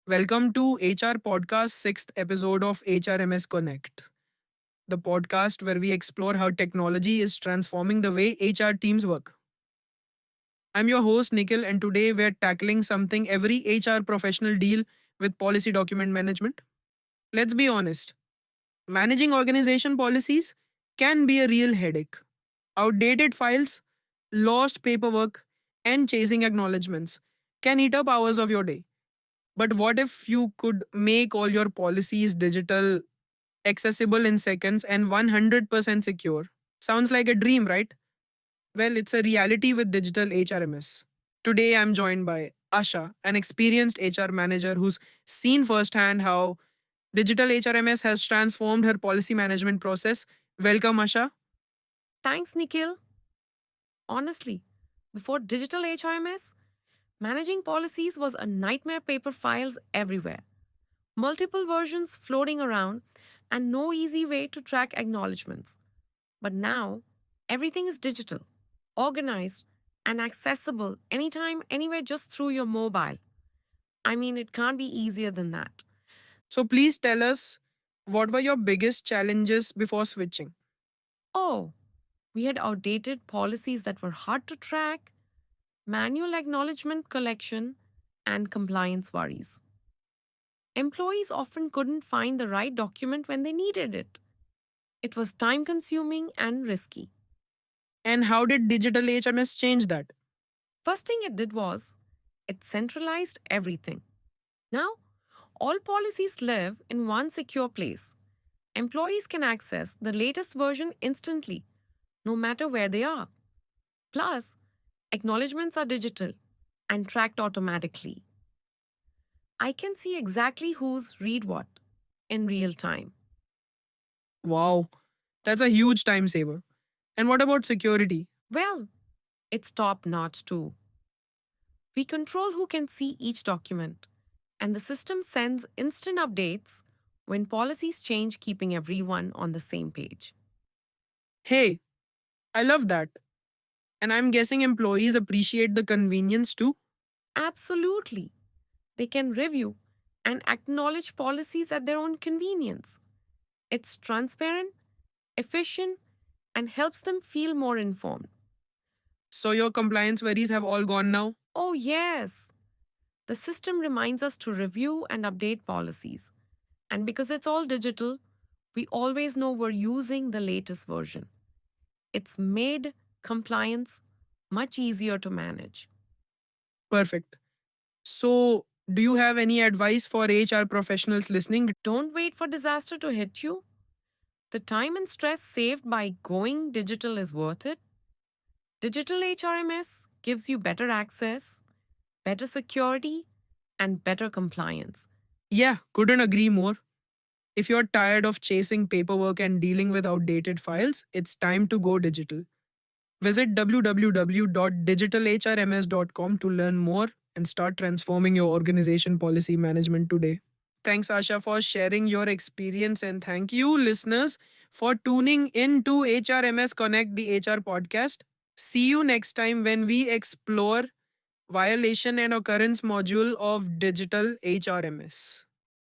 Welcome to HR Podcast 6th episode of HRMS Connect, the podcast where we explore how technology is transforming the way HR teams work. I'm your host Nikhil and today we're tackling something every HR professional deal with policy document management. Let's be honest, managing organization policies can be a real headache. Outdated files, lost paperwork, and chasing acknowledgments can eat up hours of your day. But what if you could make all your policies digital, accessible in seconds, and 100% secure? Sounds like a dream, right? Well, it's a reality with digital HRMS. Today, I'm joined by Asha, an experienced HR manager who's seen firsthand how digital HRMS has transformed her policy management process. Welcome, Asha. Thanks, Nikhil. Honestly, before digital HRMS, managing policies was a nightmare paper files everywhere, multiple versions floating around, and no easy way to track acknowledgments. But now, everything is digital, organized, and accessible anytime, anywhere, just through your mobile. I mean, it can't be easier than that. So, please tell us what were your biggest challenges before switching? Oh, we had outdated policies that were hard to track, manual acknowledgement collection, and compliance worries. Employees often couldn't find the right document when they needed it. It was time consuming and risky. And how did digital HRMS change that? First thing it did was it centralized everything. Now, all policies live in one secure place. Employees can access the latest version instantly, no matter where they are. Plus, acknowledgements are digital and tracked automatically. I can see exactly who's read what in real time. Wow, that's a huge time saver. And what about security? Well, it's top notch too. We control who can see each document, and the system sends instant updates when policies change, keeping everyone on the same page. Hey, I love that. And I'm guessing employees appreciate the convenience too. Absolutely. They can review and acknowledge policies at their own convenience. It's transparent, efficient, and helps them feel more informed. So your compliance worries have all gone now? Oh, yes. The system reminds us to review and update policies. And because it's all digital, we always know we're using the latest version. It's made compliance much easier to manage. Perfect. So, do you have any advice for HR professionals listening? Don't wait for disaster to hit you. The time and stress saved by going digital is worth it. Digital HRMS gives you better access, better security, and better compliance. Yeah, couldn't agree more. If you're tired of chasing paperwork and dealing with outdated files, it's time to go digital. Visit www.digitalhrms.com to learn more and start transforming your organization policy management today. Thanks, Asha, for sharing your experience. And thank you, listeners, for tuning in to HRMS Connect, the HR podcast. See you next time when we explore violation and occurrence module of digital HRMS.